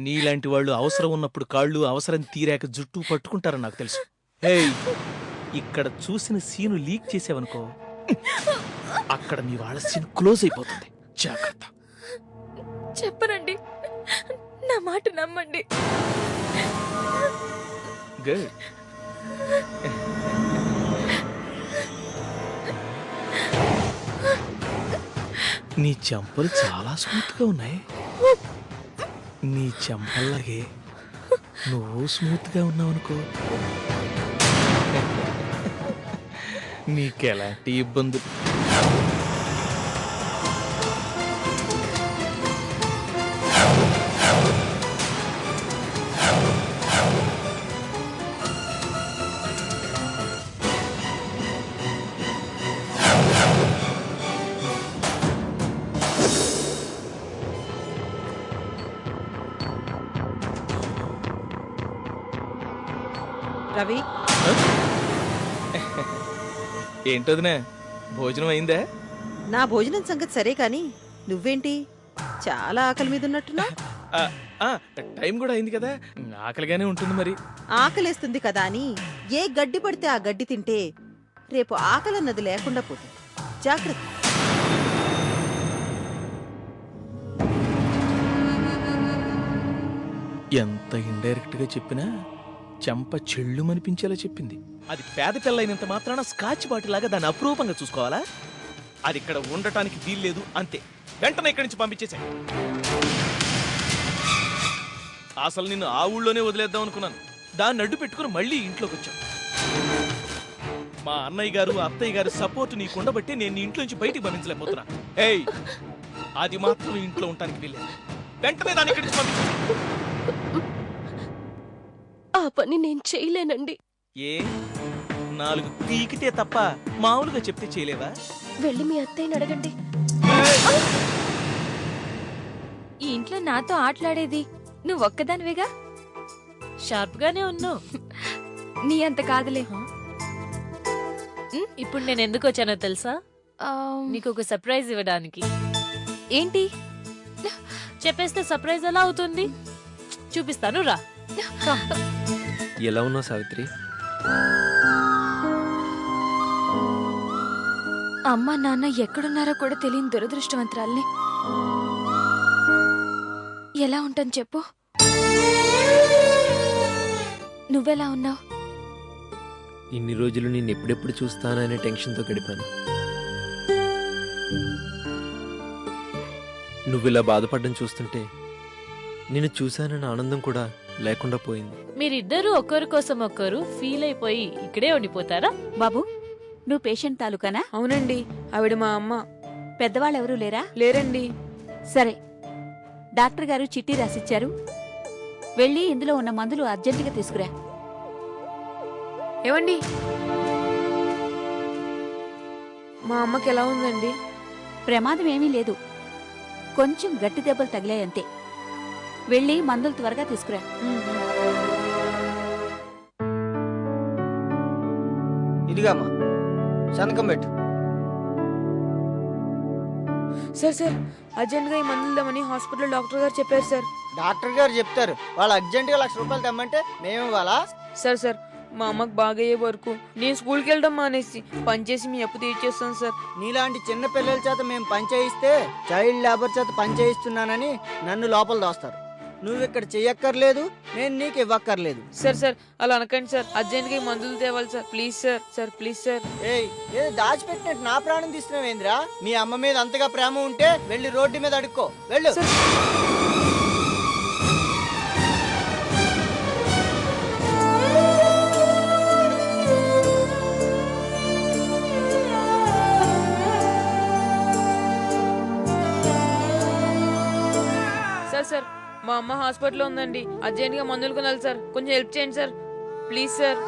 నీలాంటి వాళ్ళు అవసరం ఉన్నప్పుడు కాళ్ళు, అవసరం తీరాక జుట్టు పట్టుకుంటారని నాకు తెలుసు. ఏయ్, ఇక్కడ చూసిన సీను లీక్ చేసావనుకో, అక్కడ మీ వాళ్ళ సీన్ క్లోజ్ అయిపోతుంది. జాగ్రత్త. చెప్పరండి, నా మాట నమ్మండి. గుడ్. నీ చెంపలు చాలా స్మూత్ గా ఉన్నాయి. నీ చెంపల్లాగే నువ్వు స్మూత్ గా ఉన్నావనుకో, నీకెలాంటి ఇబ్బందులు. రవి, ఏంటదినే, భోజనం అయిందా? నా భోజనం సంగతి సరే కాని నువ్వేంటి చాలా ఆకలి మీద ఉన్నట్టున్నా? టైం కూడా అయింది కదా, ఆకలిగానే ఉంటుంది మరి. ఆకలేస్తుంది కదా అని ఏ గడ్డి పడితే ఆ గడ్డి తింటే రేపు ఆకలన్నది లేకుండా పోతుంది. జాగ్రత్త. ఎంత ఇండైరెక్ట్ గా చెప్పినా చెంప చెళ్ళుమనిపించేలా చెప్పింది. అది పేద పిల్లైనంత మాత్రాన స్కాచ్ బాటిలాగా దాన్ని అపురూపంగా చూసుకోవాలా? అది ఇక్కడ ఉండటానికి వీల్లేదు, అంతే. వెంటనే ఇక్కడి నుంచి పంపించేశాయి. అసలు నిన్ను ఆ ఊళ్ళోనే వదిలేద్దాం అనుకున్నాను. దాన్ని అడ్డు పెట్టుకుని మళ్ళీ ఇంట్లోకి వచ్చాను. మా అన్నయ్య గారు, అత్తయ్య గారు సపోర్ట్ నీకు ఉండబట్టి నేను నీ ఇంట్లో నుంచి బయటికి పంపించలేకపోతున్నా. ఏయ్, అది మాత్రం ఇంట్లో ఉండటానికి వీల్లేదు. వెంటనే దాన్ని ఇక్కడి నుంచి పంపించేశాయి. ఆ పని నేను చేయలేనండి. ఏ, 4 పీకితే తప్ప మామూలుగా చెప్తే చేయలేవా? వెళ్ళి మీ అత్తయ్యని అడగండి. ఈ ఇంట్లో నాతో ఆటలాడేది నువ్వు ఒక్కదానివేగా. షార్ప్ గానే ఉన్నావు. నీ అంత కాదులే. ఇప్పుడు నేను ఎందుకు వచ్చానో తెలుసా? నీకు ఒక సర్ప్రైజ్ ఇవ్వడానికి. ఏంటి? చెప్పేస్తే సర్ప్రైజ్ ఎలా అవుతుంది? చూపిస్తాను, రా. ఎలా ఉన్నావు సావిత్రి? అమ్మా నాన్న ఎక్కడున్నారో కూడా తెలియని దురదృష్టవంతరాల్ని. ఎలా ఉంటాను చెప్పు? నువ్వెలా ఉన్నావు? ఇన్ని రోజులు నేను ఎప్పుడెప్పుడు చూస్తాననే టెన్షన్తో గడిపాను. నువ్వు ఇలా బాధపడడం చూస్తుంటే నేను చూశానన్న ఆనందం కూడా లేకుండా పోయింది. మీరిద్దరూ ఒకరి కోసం ఒకరు ఫీల్ అయిపోయి ఇక్కడే ఉండిపోతారా? బాబు, నువ్వు పేషెంట్ తాలూకానా? అవునండి, ఆవిడ మా అమ్మ. పెద్దవాళ్ళెవరూ లేరా? లేరండి. సరే, డాక్టర్ గారు చిట్టి రాసిచ్చారు. వెళ్ళి ఇందులో ఉన్న మందులు అర్జెంటుగా తీసుకురా. ఏవండి, మా అమ్మకి ఎలా ఉందండి? ప్రమాదం ఏమీ లేదు, కొంచెం గట్టి దెబ్బలు తగిలాయంతే. వెళ్ళి మందులు త్వరగా తీసుకురా. ఇదిగామ్మా, సంతకం పెట్టు. సార్ సార్, అర్జెంట్ గా ఈ మందులు ఇద్దామని హాస్పిటల్ డాక్టర్ గారు చెప్పారు సార్. డాక్టర్ గారు చెప్తారు, వాళ్ళు అర్జెంట్ గా 1,00,000 రూపాయలు తెమ్మంటే మేము ఇవ్వాలా? సార్ సార్, మా అమ్మకి బాగయ్యే వరకు నేను స్కూల్కి వెళ్ళడం మానేసి పనిచేసి మీ అప్పు తీర్చేస్తాను సార్. నీలాంటి చిన్న పిల్లల చేత మేము పని చేయిస్తే చైల్డ్ లేబర్ చేత పని చేయిస్తున్నానని నన్ను లోపల దోస్తారు. నువ్వు ఇక్కడ చెయ్యక్కర్లేదు, నేను నీకు ఇవ్వక్కర్లేదు. సార్ సార్, అలా అనకండి సార్. అర్జెంట్ గా ఈ మందులు తేవాలి sir. Please sir. Sir please sir. ఏయ్, ఏదో దాచిపెట్టినట్టు నా ప్రాణం తీస్తున్నావేంద్రా? మీ అమ్మ మీద అంతగా ప్రేమ ఉంటే వెళ్ళి రోడ్డు మీద అడుక్కో, వెళ్ళు. సార్ సార్, మా అమ్మ హాస్పిటల్లో ఉందండి. అర్జెంట్ గా మందులు కొనాలి సార్. కొంచెం హెల్ప్ చేయండి సార్, ప్లీజ్ సార్.